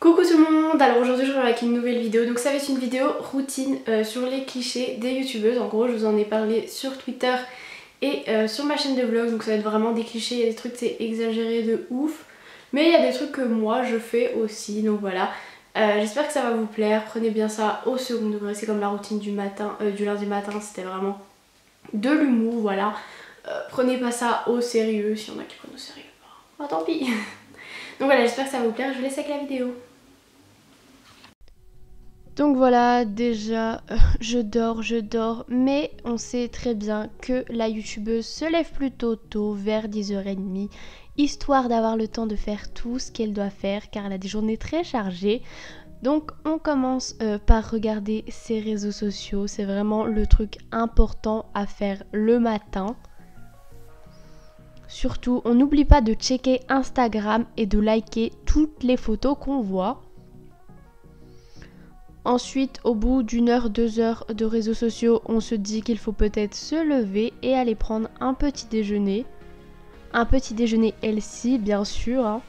Coucou tout le monde, alors aujourd'hui je reviens avec une nouvelle vidéo. Donc ça va être une vidéo routine sur les clichés des youtubeuses. En gros je vous en ai parlé sur Twitter et sur ma chaîne de vlog. Donc ça va être vraiment des clichés, il y a des trucs c'est exagéré de ouf. Mais il y a des trucs que moi je fais aussi, donc voilà. J'espère que ça va vous plaire, prenez bien ça au second degré. C'est comme la routine du matin, du lundi matin, c'était vraiment de l'humour, voilà. Prenez pas ça au sérieux, si y en a qui prennent au sérieux, bah tant pis. Donc voilà, j'espère que ça va vous plaire, je vous laisse avec la vidéo. Donc voilà, déjà, je dors, mais on sait très bien que la youtubeuse se lève plutôt tôt, vers 10h30, histoire d'avoir le temps de faire tout ce qu'elle doit faire, car elle a des journées très chargées. Donc on commence par regarder ses réseaux sociaux, c'est vraiment le truc important à faire le matin. Surtout, on n'oublie pas de checker Instagram et de liker toutes les photos qu'on voit. Ensuite, au bout d'une heure, 2 heures de réseaux sociaux, on se dit qu'il faut peut-être se lever et aller prendre un petit déjeuner. Un petit déjeuner healthy, bien sûr. Hein.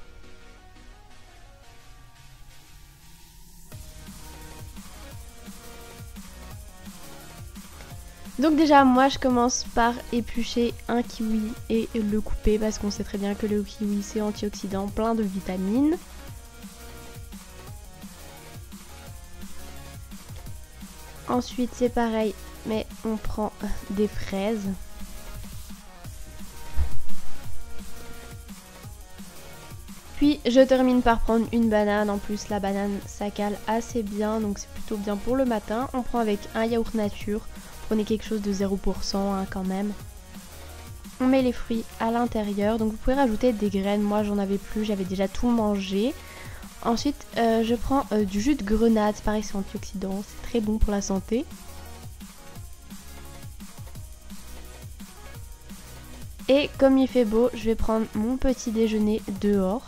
Donc déjà, moi, je commence par éplucher un kiwi et le couper parce qu'on sait très bien que le kiwi, c'est antioxydant, plein de vitamines. Ensuite, c'est pareil, mais on prend des fraises. Puis je termine par prendre une banane. En plus, la banane, ça cale assez bien, donc c'est plutôt bien pour le matin. On prend avec un yaourt nature. Prenez quelque chose de 0% hein, quand même. On met les fruits à l'intérieur. Donc vous pouvez rajouter des graines. Moi, j'en avais plus, j'avais déjà tout mangé. Ensuite, je prends du jus de grenade. Pareil, c'est antioxydant, c'est très bon pour la santé. Et comme il fait beau, je vais prendre mon petit déjeuner dehors.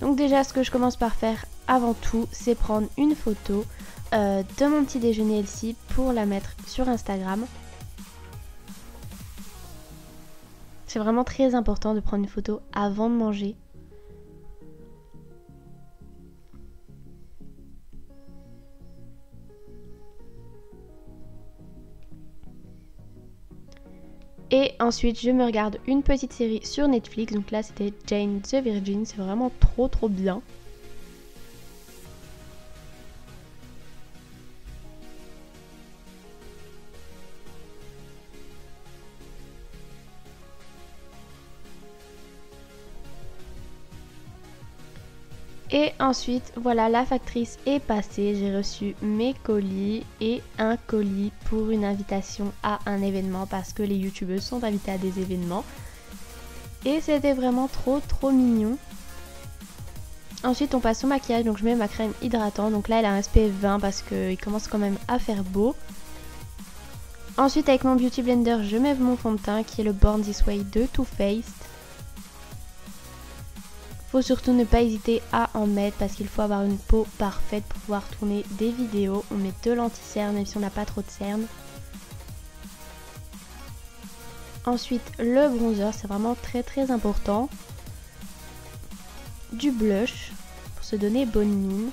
Donc déjà, ce que je commence par faire avant tout, c'est prendre une photo de mon petit déjeuner healthy pour la mettre sur Instagram. C'est vraiment très important de prendre une photo avant de manger. Et ensuite, je me regarde une petite série sur Netflix. Donc là, c'était Jane the Virgin. C'est vraiment trop bien. Et ensuite, voilà, la factrice est passée. J'ai reçu mes colis et un colis pour une invitation à un événement parce que les youtubeuses sont invitées à des événements. Et c'était vraiment trop mignon. Ensuite, on passe au maquillage. Donc, je mets ma crème hydratante. Donc là, elle a un SPF 20 parce qu'il commence quand même à faire beau. Ensuite, avec mon Beauty Blender, je mets mon fond de teint qui est le Born This Way de Too Faced. Faut surtout ne pas hésiter à en mettre parce qu'il faut avoir une peau parfaite pour pouvoir tourner des vidéos. On met de l'anti-cerne même si on n'a pas trop de cerne. Ensuite le bronzer, c'est vraiment très important. Du blush pour se donner bonne mine.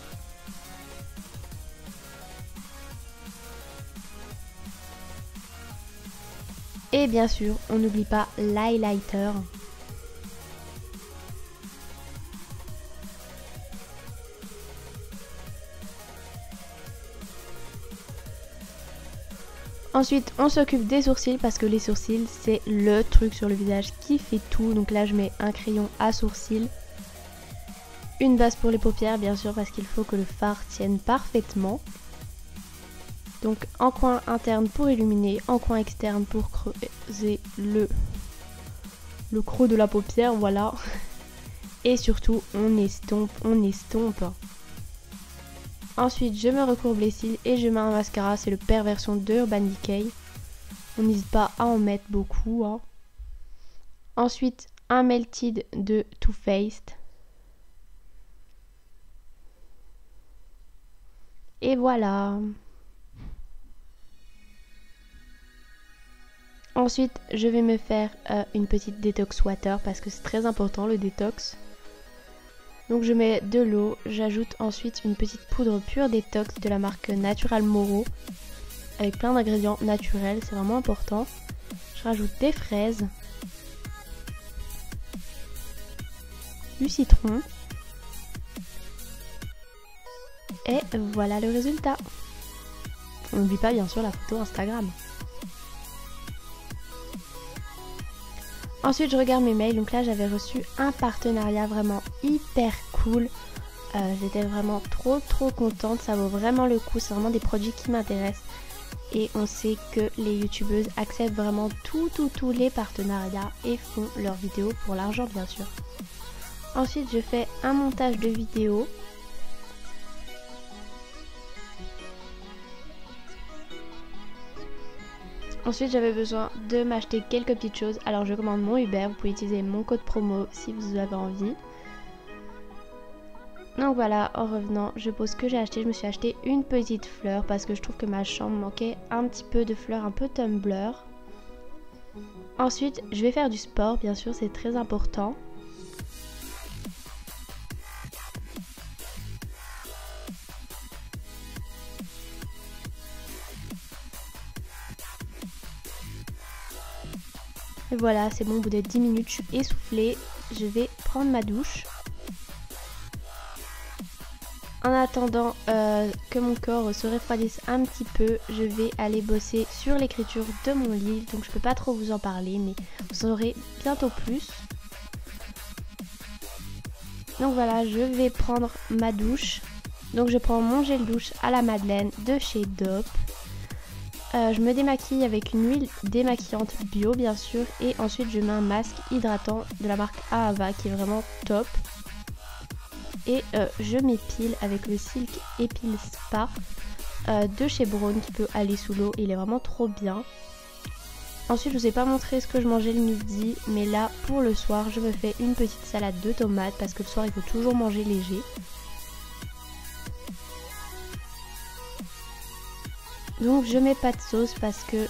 Et bien sûr, on n'oublie pas l'highlighter. Ensuite, on s'occupe des sourcils parce que les sourcils, c'est le truc sur le visage qui fait tout. Donc là, je mets un crayon à sourcils. Une base pour les paupières, bien sûr, parce qu'il faut que le fard tienne parfaitement. Donc en coin interne pour illuminer, en coin externe pour creuser le creux de la paupière, voilà. Et surtout, on estompe. Ensuite, je me recourbe les cils et je mets un mascara, c'est le Perversion de Urban Decay. On n'hésite pas à en mettre beaucoup. Hein. Ensuite, un Melted de Too Faced. Et voilà. Ensuite, je vais me faire une petite détox water parce que c'est très important le détox. Donc je mets de l'eau, j'ajoute ensuite une petite poudre pure détox de la marque Natural Moro avec plein d'ingrédients naturels, c'est vraiment important. Je rajoute des fraises, du citron et voilà le résultat. On n'oublie pas bien sûr la photo Instagram. Ensuite je regarde mes mails, donc là j'avais reçu un partenariat vraiment hyper cool. J'étais vraiment trop contente, ça vaut vraiment le coup, c'est vraiment des produits qui m'intéressent. Et on sait que les youtubeuses acceptent vraiment tous les partenariats et font leurs vidéos pour l'argent bien sûr. Ensuite je fais un montage de vidéo. Ensuite j'avais besoin de m'acheter quelques petites choses, alors je commande mon Uber, vous pouvez utiliser mon code promo si vous avez envie. Donc voilà, en revenant, je pose ce que j'ai acheté. Je me suis acheté une petite fleur parce que je trouve que ma chambre manquait un petit peu de fleurs un peu Tumblr. Ensuite, je vais faire du sport, bien sûr, c'est très important. Et voilà, c'est bon, au bout de 10 minutes, je suis essoufflée. Je vais prendre ma douche. En attendant que mon corps se refroidisse un petit peu, je vais aller bosser sur l'écriture de mon livre. Donc je peux pas trop vous en parler, mais vous en aurez bientôt plus. Donc voilà, je vais prendre ma douche. Donc je prends mon gel douche à la Madeleine de chez Dop. Je me démaquille avec une huile démaquillante bio bien sûr. Et ensuite je mets un masque hydratant de la marque Ahava qui est vraiment top. Et je m'épile avec le Silk Epile Spa de chez Braun qui peut aller sous l'eau. Il est vraiment trop bien. Ensuite je vous ai pas montré ce que je mangeais le midi. Mais là pour le soir je me fais une petite salade de tomates. Parce que le soir il faut toujours manger léger. Donc je mets pas de sauce parce que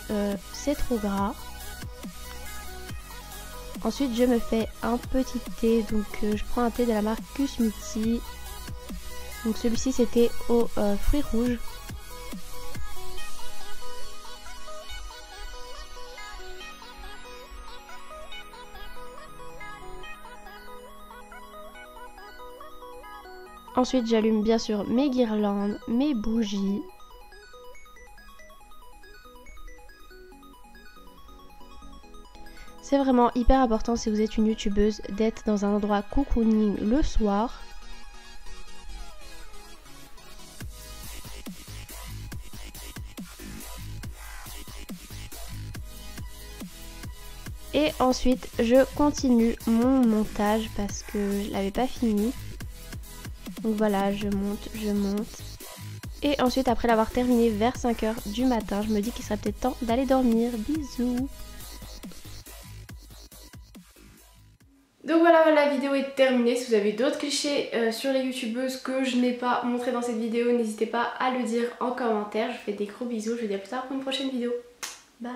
c'est trop gras. Ensuite je me fais un petit thé, donc je prends un thé de la marque Kusmiti. Donc celui-ci c'était aux fruits rouges. Ensuite j'allume bien sûr mes guirlandes, mes bougies. C'est vraiment hyper important si vous êtes une youtubeuse d'être dans un endroit cocooning le soir. Et ensuite je continue mon montage parce que je l'avais pas fini. Donc voilà, je monte. Et ensuite après l'avoir terminé vers 5 h du matin, je me dis qu'il serait peut-être temps d'aller dormir. Bisous. Donc voilà, la vidéo est terminée. Si vous avez d'autres clichés sur les youtubeuses que je n'ai pas montré dans cette vidéo, n'hésitez pas à le dire en commentaire. Je vous fais des gros bisous, je vous dis à plus tard pour une prochaine vidéo. Bye.